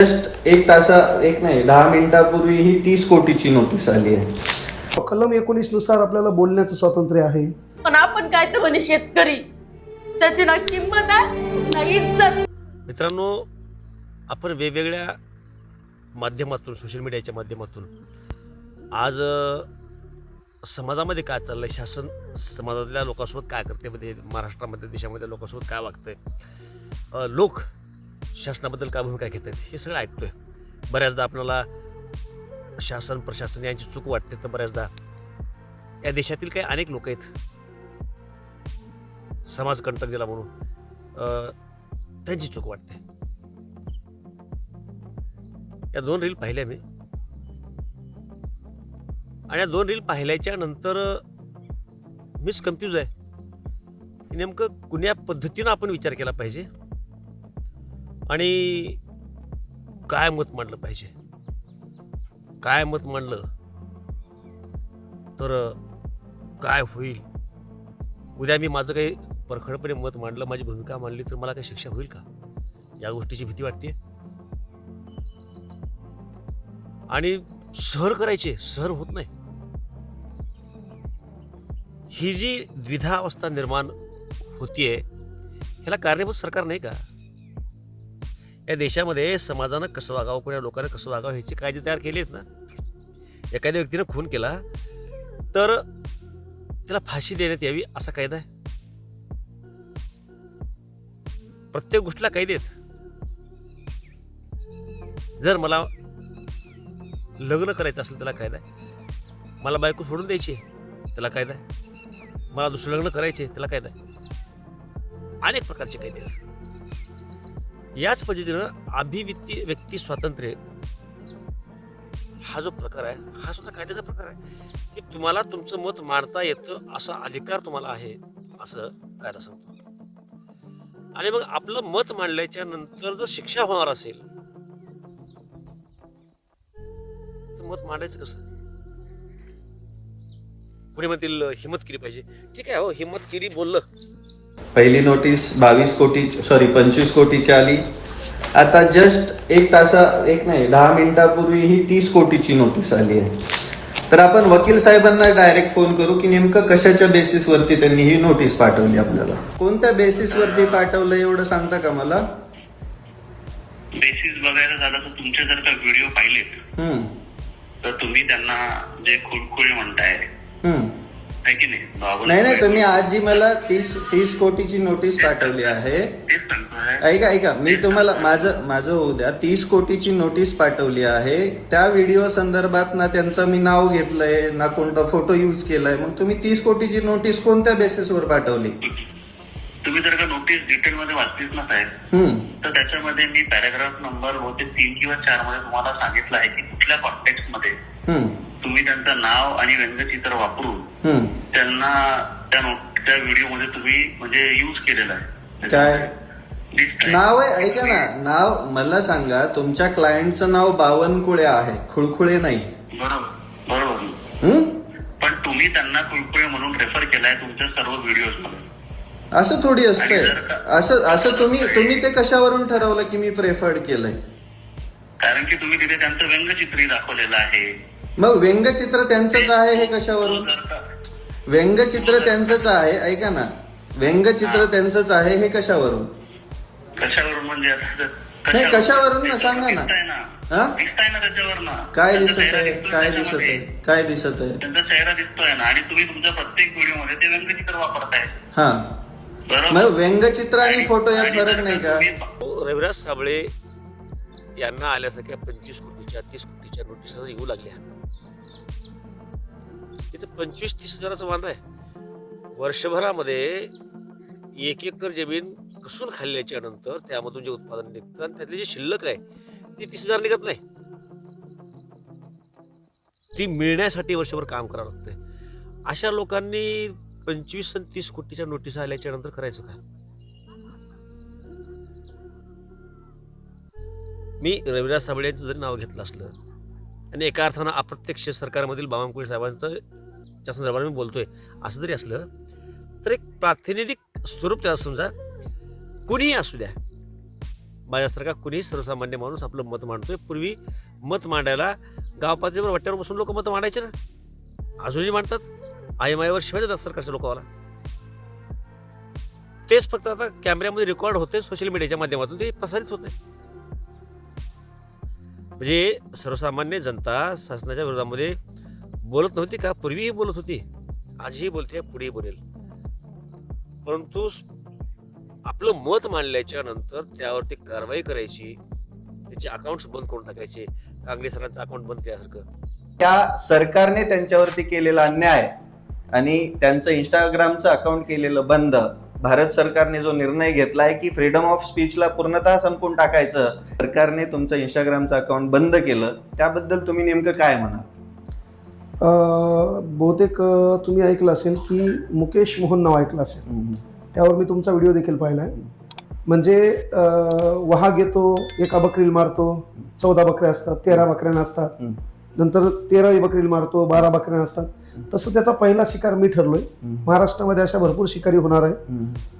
Just एक नाही 10 मिनिटापूर्वी ही 30 कोटीची नोटीस आली आहे. कलम 19 नुसार आपल्याला बोलण्याचं स्वातंत्र्य आहे. पण आपण काय तर म्हणे शेतकरी, त्याची ना किंमत आहे ना इज्जत. मित्रांनो, आपण वेगवेगळ्या माध्यमातून, सोशल मीडियाच्या माध्यमातून आज समाजामध्ये काय चाललंय, शासन समाजातल्या लोकांसोबत काय करते, मध्ये महाराष्ट्रामध्ये देशामध्ये लोकांसोबत काय वागतंय, लोक शासनाबद्दल काय भूमिका घेत आहेत, हे सगळं ऐकतोय. बऱ्याचदा आपल्याला शासन प्रशासन यांची चूक वाटते, तर बऱ्याचदा या देशातील काही अनेक लोक आहेत समाजकंटक ज्याला म्हणून, त्यांची चूक वाटते. या 2 रील पाहिल्या मी, आणि या 2 रील पाहिल्याच्या नंतर मीच कन्फ्यूज आहे की नेमकं कुण्या पद्धतीनं आपण विचार केला पाहिजे आणि काय मत मांडलं पाहिजे. काय मत मांडलं तर काय होईल. उद्या मी माझं काही परखडपणे मत मांडलं, माझी भूमिका मांडली, तर मला काही शिक्षा होईल का, या गोष्टीची भीती वाटते. आणि सहन करायचे, सहन होत नाही. ही जी द्विधावस्था निर्माण होतीये, ह्याला कारणीभूत सरकार नाही का? या देशामध्ये समाजानं कसं वागावं, कोणा लोकांना कसं वागावं ह्याचे कायदे तयार केले आहेत ना. एखाद्या व्यक्तीनं खून केला तर त्याला फाशी देण्यात यावी असा कायदा आहे. प्रत्येक गोष्टीला कायदे आहेत. जर मला लग्न करायचं असेल त्याला कायदा आहे. मला बायको सोडून द्यायची त्याला कायदा आहे. मला दुसरं लग्न करायचे त्याला कायदा आहे. अनेक प्रकारचे कायदे आहेत. याच पद्धतीनं अभिव्यक्ती व्यक्ती स्वातंत्र्य हा जो प्रकार आहे, हा सुद्धा कायद्याचा प्रकार आहे की तुम्हाला तुमचं मत मांडता येतं, असा अधिकार तुम्हाला आहे असं कायदा सांगतो. आणि मग आपलं मत मांडल्याच्या नंतर जर शिक्षा होणार असेल तर मत मांडायचं कसं? पुढे म्हणतील हिम्मत केली पाहिजे. ठीक आहे, हो, हिम्मत केली, बोललं. पहिली नोटीस 25 कोटीची आली. आता जस्ट एक नाही 10 मिनिटापूर्वी ही 30 कोटीची नोटीस आली आहे. तर आपण वकील साहेबांना डायरेक्ट फोन करू की नेमकं कशाच्या बेसिसवरती त्यांनी ही नोटीस पाठवली आपल्याला. कोणत्या बेसिसवरती पाठवलं एवढं सांगता का मला? बेसिस बघायला झालं तर तुमचे जर का व्हिडिओ पाहिलेत तर तुम्ही त्यांना जे खुळखुळे म्हणताय आहे की नाही, नाही तुम्ही आजी मला 30 कोटीची नोटीस पाठवली आहे. तेच सांगतोय. ऐका मी तुम्हाला माझं होऊ द्या. 30 कोटीची नोटीस पाठवली आहे. त्या व्हिडिओ संदर्भात ना त्यांचं मी नाव घेतलंय ना कोणता फोटो यूज केलाय. मग तुम्ही 30 कोटीची नोटीस कोणत्या बेसिसवर पाठवली? तुम्ही जर का नोटीस डिटेल मध्ये वाचलीच ना साहेब, तर त्याच्यामध्ये मी पॅराग्राफ नंबर 3 किंवा 4 मध्ये तुम्हाला सांगितलं आहे की कुठल्या कॉन्टेक्स्ट मध्ये तुम्ही त्यांचं नाव आणि व्यंगचित्र वापरून त्यांना त्या व्हिडिओ मध्ये तुम्ही म्हणजे यूज केलेला आहे. काय नाव आहे? ऐका ना, नाव मला सांगा. तुमच्या क्लायंटचं नाव बावनकुळे आहे, खुळखुळे नाही. बरोबर. पण तुम्ही त्यांना खुळखुळे म्हणून रेफर केलाय तुमच्या सर्व व्हिडिओज मध्ये. असं थोडी असतंय. असं तुम्ही ते कशावरून ठरवलं की मी प्रेफर्ड केलंय? कारण की तुम्ही तिथे त्यांचं व्यंगचित्रही दाखवलेलं आहे. मग व्यंगचित्र त्यांचंच आहे हे कशावरून? व्यंगचित्र त्यांचंच आहे. ऐका ना, व्यंगचित्र त्यांचंच आहे हे कशावरून म्हणजे नाही, कशावरून ना सांगा ना. दिसताय ना त्याच्यावर ना. काय दिसत आहे? काय दिसत आहे? त्यांचा चेहरा दिसतोय ना, आणि तुम्ही तुमच्या प्रत्येक व्हिडिओ मध्ये ते व्यंगचित्र वापरताय. हा, बरोबर. मग व्यंगचित्र आणि फोटो यात फरक नाही का? रविराज साबळे यांना आल्यासारख्या 25 कोटीच्या 30 कोटीच्या नोटीस येऊ लागल्या. इथं 25-30 हजाराचा वांदा आहे. वर्षभरामध्ये 1 एकर जमीन कसून खाल्ल्याच्या नंतर त्यामधून जे उत्पादन निघतं आणि त्यातली जी शिल्लक आहे ती 30,000 निघत नाही. ती मिळण्यासाठी वर्षभर काम करावं लागतंय. अशा लोकांनी 25 आणि 30 कोटीच्या नोटीस आल्याच्या नंतर करायचं काय? मी रविराज साबळे यांचं जरी नाव घेतलं असलं आणि एका अर्थानं अप्रत्यक्ष सरकारमधील बावनकुळे साहेबांचं च्या संदर्भात मी बोलतोय असं जरी असलं तर एक प्रातिनिधिक स्वरूप त्याला समजा, कोणीही असू द्या, माझ्यासारखा कुणीही सर्वसामान्य माणूस आपलं मत मांडतोय. पूर्वी मत मांडायला गाव पातळीवर वाट्यावर बसून लोक मत मांडायचे ना, अजूनही मांडतात. आईमाईवर शिवाय देतात सरकारच्या लोकांना. तेच फक्त आता कॅमेऱ्यामध्ये रेकॉर्ड होते, सोशल मीडियाच्या माध्यमातून ते प्रसारित होते. म्हणजे सर्वसामान्य जनता शासनाच्या विरोधामध्ये बोलत नव्हती का? पूर्वीही बोलत होती, आजही बोलते, पुढेही बोलेल. परंतु आपलं मत मांडल्याच्या नंतर त्यावरती कारवाई करायची, त्यांचे अकाउंट्स बंद करून टाकायचे. कांगडे सरांचं अकाउंट बंद केल्यासारखं. त्या सरकारने त्यांच्यावरती केलेला अन्याय आणि त्यांचं इंस्टाग्रामचं अकाउंट केलेलं बंद, भारत सरकारने जो निर्णय घेतलाय की फ्रीडम ऑफ स्पीचला पूर्णतः संपवून टाकायचं, सरकारने तुमचं इंस्टाग्रामचं अकाउंट बंद केलं, त्याबद्दल तुम्ही नेमकं काय म्हणाल? बहुतेक तुम्ही ऐकलं असेल की मुकेश मोहन नाव ऐकलं असेल, त्यावर मी तुमचा व्हिडिओ देखील पाहिला आहे. म्हणजे वाघ येतो, एका बकरीला मारतो, 14 बकऱ्या असतात, 13 बकऱ्या असतात, नंतर 13 बकरीला मारतो, 12 बकऱ्या असतात. तसं त्याचा पहिला शिकार मी ठरलोय. महाराष्ट्रामध्ये अशा भरपूर शिकारी होणार आहे.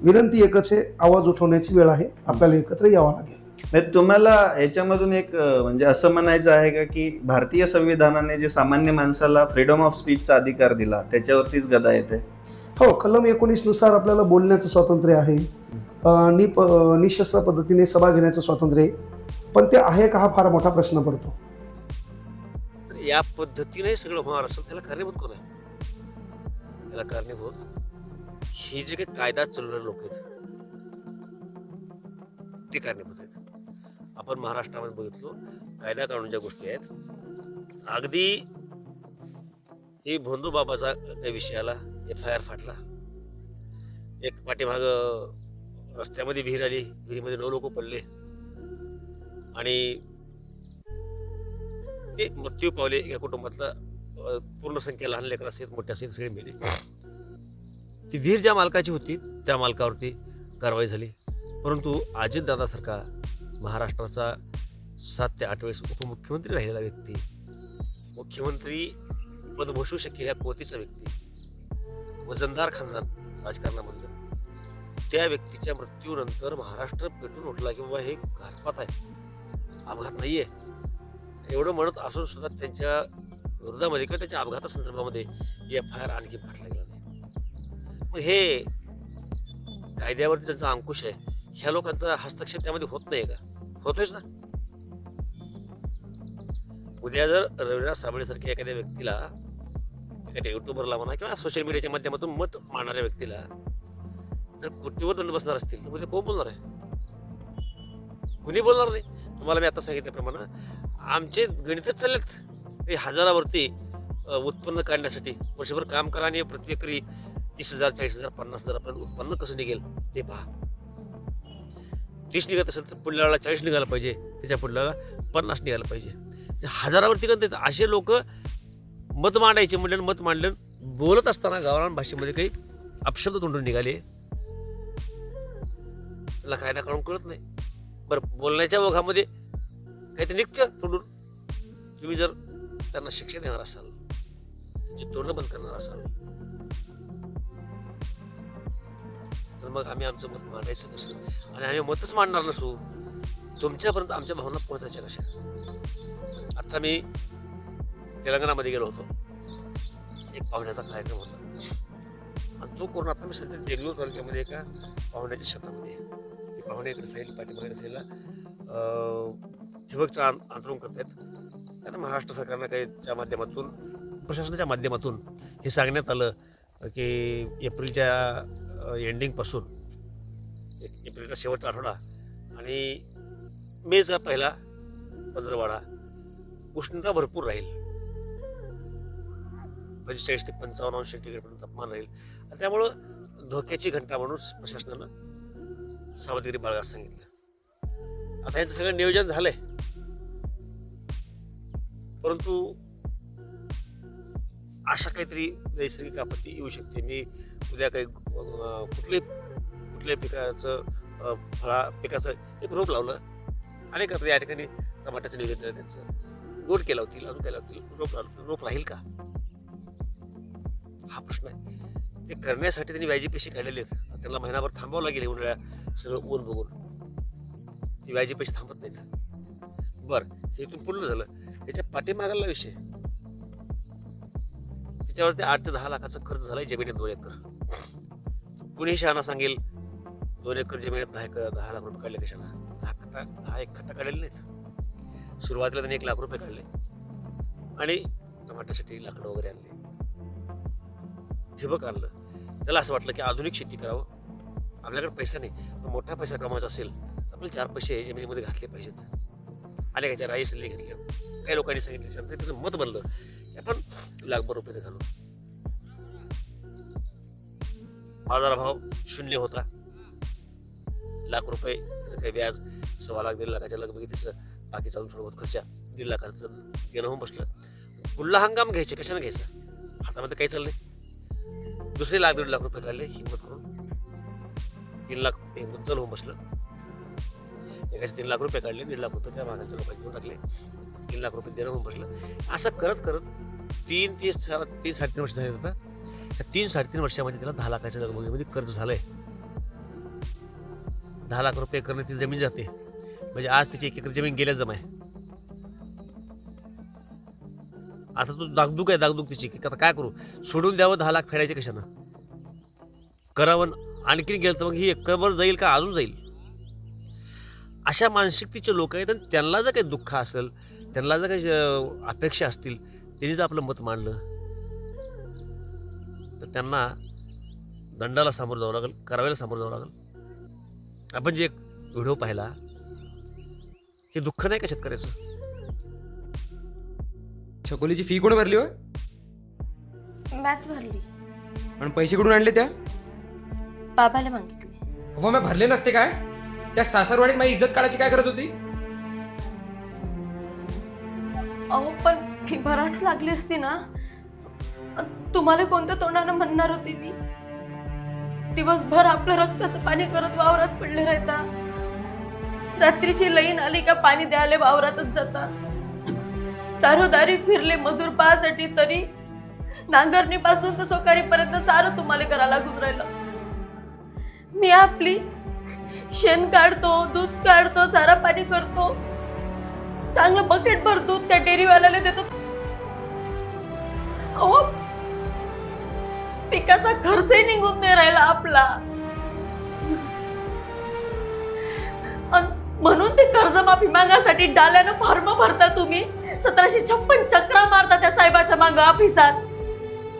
विनंती एकच आहे, आवाज उठवण्याची वेळ आहे, आपल्याला एकत्र यावं लागेल. तुम्हाला याच्यामधून एक म्हणजे असं म्हणायचं आहे का की भारतीय संविधानाने जे सामान्य माणसाला फ्रीडम ऑफ स्पीचचा अधिकार दिला त्याच्यावरतीच गदा येते? हो, कलम 19 नुसार आपल्याला बोलण्याचं स्वातंत्र्य आहे, निशस्त्र पद्धतीने सभा घेण्याचं स्वातंत्र्य आहे. पण ते आहे का, हा फार मोठा प्रश्न पडतो. तर या पद्धतीने सगळं होणार असेल त्याला कारणीभूत कोण आहे? त्याला कारणीभूत हे जे काही कायदा चालवणारे लोक आहेत ते कारणीभूत आहेत. आपण महाराष्ट्रामध्ये बघितलो कायदा काढून ज्या गोष्टी आहेत, अगदी हे भोंदू बाबाचा त्या विषयाला FIR फाटला. एक पाठीमाग रस्त्यामध्ये विहीर आली, विहिरीमध्ये 9 लोक पडले आणि ते मृत्यू पावले. या कुटुंबातला पूर्ण संख्या लहान लेकरं असेल, मोठे असेल, सगळे मेले. ती विहीर ज्या मालकाची होती त्या मालकावरती कारवाई झाली. परंतु अजितदादासारखा महाराष्ट्राचा 7 ते 8 वेळेस उपमुख्यमंत्री राहिलेला व्यक्ती, मुख्यमंत्री पद भूषू शकेल या कोटीचा व्यक्ती, वजनदार खानदान राजकारणामधलं, त्या व्यक्तीच्या मृत्यूनंतर महाराष्ट्र पेटून उठला की बाबा हे घातपात आहे, अपघात नाहीये एवढं म्हणत असून सुद्धा त्यांच्या विरोधामध्ये किंवा त्याच्या अपघातासंदर्भामध्ये FIR आणखी फाटला गेला नाही. मग हे कायद्यावरती ज्यांचा अंकुश आहे, ह्या लोकांचा हस्तक्षेप त्यामध्ये होत नाही का? होतोयच ना. उद्या जर रविराज साबळेसारख्या एखाद्या व्यक्तीला, एखाद्या युट्यूबरला म्हणा किंवा सोशल मीडियाच्या माध्यमातून मत मांडणाऱ्या व्यक्तीला जर कोटीवर दंड बसणार असतील तर उद्या कोण बोलणार आहे? कुणी बोलणार नाही. तुम्हाला मी आता सांगितल्याप्रमाणे आमचे गणितच चाललेत. हजारावरती उत्पन्न काढण्यासाठी वर्षभर काम करा आणि प्रति एकरी 30,000, 40,000, 50,000 पर्यंत उत्पन्न कसं निघेल ते पहा. 30 निघत असेल तर पुढल्याला 40 निघायला पाहिजे, त्याच्या पुढल्याला 50 निघायला पाहिजे. हजारावरती गणित. असे लोक मत मांडायचे म्हणलं, मत मांडलं, बोलत असताना गावरान भाषेमध्ये काही अपशब्द तोंडून निघाले, त्याला कायदा काढून कळत नाही. बरं, बोलण्याच्या ओघामध्ये काहीतरी निघतं तोंडून. तुम्ही जर त्यांना शिक्षा देणार असाल, त्यांची तोंड बंद करणार असाल, तर मग आम्ही आमचं मत मांडायचं कसं? आणि आम्ही मतच मांडणार नसू, तुमच्यापर्यंत आमच्या भावना पोहोचायच्या कशा? आता मी तेलंगणामध्ये गेलो होतो, एक पाहुण्याचा कार्यक्रम होता आणि तो करून आता मी सध्या देगलूर तालुक्यामध्ये एका पाहुण्याच्या शेतामध्ये, ते पाहुण्याकडे साईड पाठीमागे साईडला ठिबकचं आंदोलन करत आहेत. त्यांना महाराष्ट्र सरकारनं काहीच्या माध्यमातून, प्रशासनाच्या माध्यमातून हे सांगण्यात आलं की एप्रिलच्या एंडिंगपासून, एप्रिलचा शेवटचा आठवडा आणि मेचा पहिला 15वाडा उष्णता भरपूर राहील, 45 ते 55 अंश सेंटीग्रेडपर्यंत तापमान राहील. त्यामुळं धोक्याची घंटा म्हणून प्रशासनानं सावधगिरी बाळगायला सांगितलं. आता यांचं सगळं नियोजन झालंय, परंतु अशा काहीतरी नैसर्गिक आपत्ती येऊ शकते. मी उद्या काही कुठल्या पिकाचं पिकाचं एक रोप लावलं, अनेक आता या ठिकाणी टमाट्याचं नियोजन केलं, त्यांचं गोड केला होतील, अजून केला होतील, रोप लावलं, रोप राहील का हा प्रश्न आहे. ते करण्यासाठी त्यांनी व्याजी पैसे काढलेले आहेत. त्यांना महिनाभर थांबावं लागेल उन्हाळ्या सगळं ऊन बघून. ती व्याजी पैसे थांबत नाहीत. बरं, हे इथून पूर्ण झालं. त्याच्या पाठीमागाला विषय, त्याच्यावरती 8 ते 10 लाखाचा खर्च झालाय जमिनीत 2 एकर. कुणी शहाणा सांगेल 2 एकर जमिनीत 10 लाख रुपये काढले कशाला? 10 एक खट्टा काढलेले नाहीत. सुरुवातीला त्यांनी 1 लाख रुपये काढले आणि टमाट्यासाठी लाकडं वगैरे आणले, ठिबक आणलं. त्याला असं वाटलं की आधुनिक शेती करावं. आपल्याकडे पैसा नाही, पण मोठा पैसा कमवायचा असेल तर आपल्याला 4 पैसे जमिनीमध्ये घातले पाहिजेत. अनेकाच्या राई सल्ले घेतले, काही लोकांनी सांगितल्याच्यानंतर त्याचं मत बनलं की आपण लाखभर रुपये घालू. बाजारभाव 0 होता. लाख रुपये त्याचं काही व्याज, 1.25 लाख 1.5 लाखाच्या लगबगीतीचं बाकी चालून थोडं बहुत खर्चा 1.5 लाखाचं देणं होऊन बसलं. पुढला हंगाम घ्यायचे, कशाने घ्यायचं? हातामध्ये काही चाललंय. दुसरे 1.5 लाख रुपये काढले हिंमत करून. 3 लाख हे मुद्दल होऊन बसलं. एकाचे 3 लाख रुपये काढले, 1.5 लाख रुपये त्या मागाच्या लोकांनी देऊन टाकले, 3 लाख रुपये देणं होऊन बसलं. असं करत करत 3-3.5 वर्ष झाले होता. त्या 3-3.5 वर्षामध्ये त्याला 10 लाखाच्या लगबगीमध्ये कर्ज झालंय. 10 लाख रुपये करणे ती जमीन जाते, म्हणजे आज तिची 1 एकर जमीन गेल्या जमाय. आता तो दागदुग आहे, दागदुग तिची की आता काय करू? सोडून द्यावं 10 लाख फेडायचे कशानं? करावं आणखीन गेलं तर मग ही एकरभर जाईल का अजून जाईल? अशा मानसिकतेचे लोक आहेत. आणि त्यांना जर काही दुःख असेल, त्यांना जर काही अपेक्षा असतील, त्यांनी जर आपलं मत मांडलं तर त्यांना दंडाला सामोरं जावं लागेल, कारवाईला सामोरं जावं लागेल. आपण जे एक व्हिडिओ पाहिला, हे दुःख नाही का शेतकऱ्याचं? छकोलीची फी कोण भरली हो? मॅच भरली, आणि पैसे कुठून आणले त्या? बाबाला मागितले. हो, मी भरले नसते काय? त्या सासरवाडीत माझी इज्जत काढायची काय गरज होती? अहो पण फी भराच लागली असती ना. तुम्हाला कोणत्या तोंडानं म्हणणार होती मी? दिवसभर आपलं रक्ताचं पाणी करत वावरात पडले राहता. रात्रीची लईन आली का पाणी द्यायला वावरातच जाता. दारोदारी फिरले मजूर पाहासाठी, तरी नांगरणी पासून तर सोकारीपर्यंत सारं तुम्हाला करायला लागून राहिलं. मी आपली शेण काढतो, दूध काढतो, चारा पाणी करतो, चांगलं बकेट भर दूध त्या डेअरीवाल्याला देतो. अहो पिकाचा खर्चही निघून नाही राहिला आपला. म्हणून ते कर्जमाफी मागासाठी डाल्यानं फॉर्म भरता तुम्ही. 1756 चक्रा मारता त्या साहेबाच्या मागं ऑफिसात.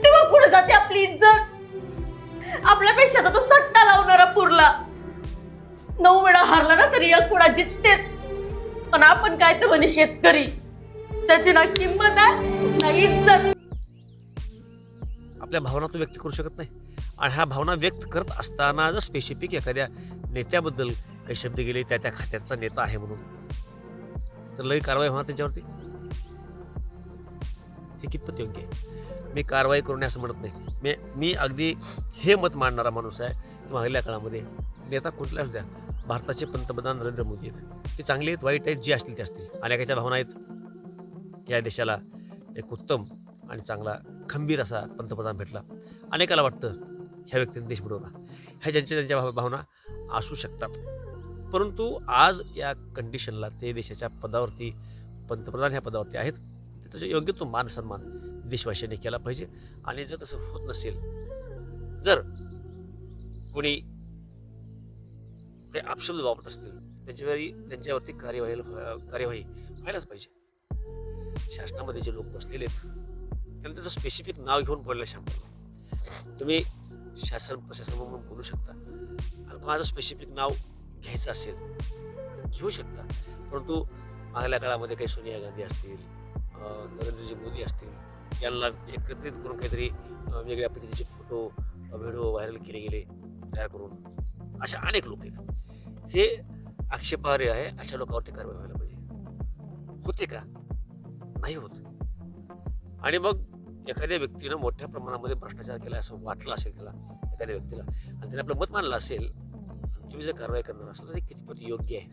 तेव्हा कुठे जाते आपली इज्जत? आपल्यापेक्षा तर तो सट्टा लावणारा पुरला. 9 वेळा हारला ना तरी 1 वेळा जिंकतेच. पण आपण काय तर म्हणे शेतकरी, त्याची ना किंमत आहे ना इज्जत. आपल्या भावना तो व्यक्त करू शकत नाही. आणि ह्या भावना व्यक्त करत असताना जर स्पेसिफिक एखाद्या नेत्याबद्दल काही शब्द गेले, त्या खात्याचा नेता आहे म्हणून, तर लई कारवाई होणार त्यांच्यावरती. हे कितपत योग्य आहे? मी कारवाई करू नये असं म्हणत नाही. मी अगदी हे मत मांडणारा माणूस आहे की मागल्या काळामध्ये नेता कुठला असू द्या, भारताचे पंतप्रधान नरेंद्र मोदी आहेत. ते चांगले आहेत, वाईट आहेत, जे असतील ते असतील. अनेकाच्या भावना आहेत, या देशाला एक उत्तम आणि चांगला खंबीर असा पंतप्रधान भेटला. अनेकाला वाटतं ह्या व्यक्तीने देश बुडवला. ह्या त्यांच्या भावना असू शकतात. परंतु आज या कंडिशनला ते देशाच्या पदावरती, पंतप्रधान ह्या पदावरती आहेत, त्याचा योग्य तो मान सन्मान देशवासियांनी केला पाहिजे. आणि जर तसं होत नसेल, जर कोणी ते अपशब्द वापरत असतील, त्यांच्यावरती कार्यवाही व्हायलाच पाहिजे. शासनामध्ये जे लोक बसलेले आहेत त्यांना त्याचं स्पेसिफिक नाव घेऊन बोलायला सांगतो. तुम्ही शासन प्रशासन म्हणून बोलू शकता, आणि माझं स्पेसिफिक नाव घ्यायचं असेल घेऊ शकता. परंतु मागल्या काळामध्ये काही सोनिया गांधी असतील, नरेंद्रजी मोदी असतील, यांना एकत्रित करून काहीतरी वेगळ्या पद्धतीचे फोटो व्हिडिओ व्हायरल केले गेले तयार करून, अशा अनेक लोक आहेत. हे आक्षेपार्ह आहे. अशा लोकांवरती कारवाई व्हायला पाहिजे. होते का? नाही होत. आणि मग एखाद्या व्यक्तीनं मोठ्या प्रमाणामध्ये भ्रष्टाचार केला असं वाटलं असेल त्याला, एखाद्या व्यक्तीला, आणि त्याने आपलं मत मानलं असेल, तुम्ही जर कारवाई करणार असाल तर ते कितपत योग्य आहे?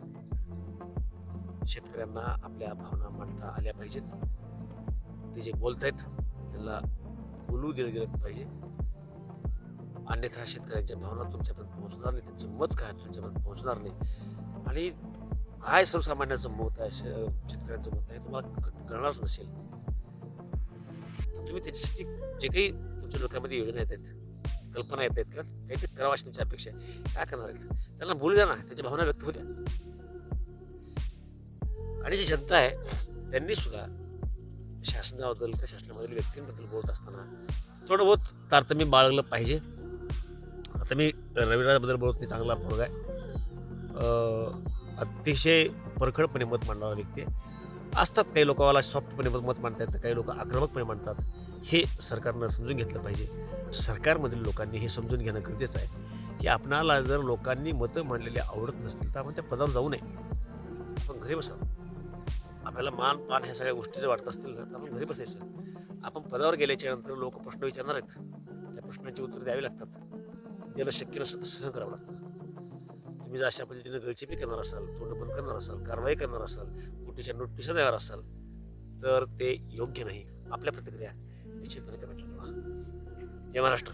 शेतकऱ्यांना आपल्या भावना मांडता आल्या पाहिजेत. ते जे बोलत आहेत त्यांना बोलू दिलं गेलं पाहिजे. अन्यथा शेतकऱ्यांच्या भावना तुमच्यापर्यंत पोहोचणार नाही, त्यांचं मत काय तुमच्यापर्यंत पोहोचणार नाही. आणि काय सर्वसामान्याचं मत आहे, शेतकऱ्यांचं मत आहे तुम्हाला कळणारच नसेल. तुम्ही त्याच्यासाठी जे काही तुमच्या डोक्यामध्ये योजना येत आहेत, कल्पना येत आहेत, किंवा काहीतरी करावं अशी तुमची अपेक्षा आहे, काय करणार आहेत त्यांना बोलू द्या ना, त्याच्या भावना व्यक्त होऊ द्या. आणि जी जनता आहे त्यांनी सुद्धा शासनाबद्दल किंवा शासनामधील व्यक्तींबद्दल बोलत असताना थोडं बहुत तारतम्य बाळगलं पाहिजे. आता मी रविराजबद्दल बोलत नाही, चांगला पोरगा आहे, अतिशय परखडपणे मत मांडणारा व्यक्ती आहे. असतात काही लोकांना सॉफ्टपणे मत मांडतात, तर काही लोक आक्रमकपणे मांडतात. हे सरकारनं समजून घेतलं पाहिजे. सरकारमधील लोकांनी हे समजून घेणं गरजेचं आहे की आपणाला जर लोकांनी मतं मांडलेली आवडत नसतील तर आपण त्या पदावर जाऊ नये, आपण घरी बसावं. आपल्याला मान पान ह्या सगळ्या गोष्टी जर वाटत असतील ना तर आपण घरी बसायचं. आपण पदावर गेल्याच्या नंतर लोक प्रश्न विचारणार आहेत, त्या प्रश्नांची उत्तर द्यावी लागतात. त्याला शक्य नसेल तर सहन करावं लागतं. तुम्ही जर अशा पद्धतीने गळचेपी करणार असाल, तोंड बंद करणार असाल, कारवाई करणार असाल, कुठेच्या नोटिसा देणार असाल तर ते योग्य नाही. आपल्या प्रतिक्रिया निश्चितपणे कमेंट करा. जय महाराष्ट्र.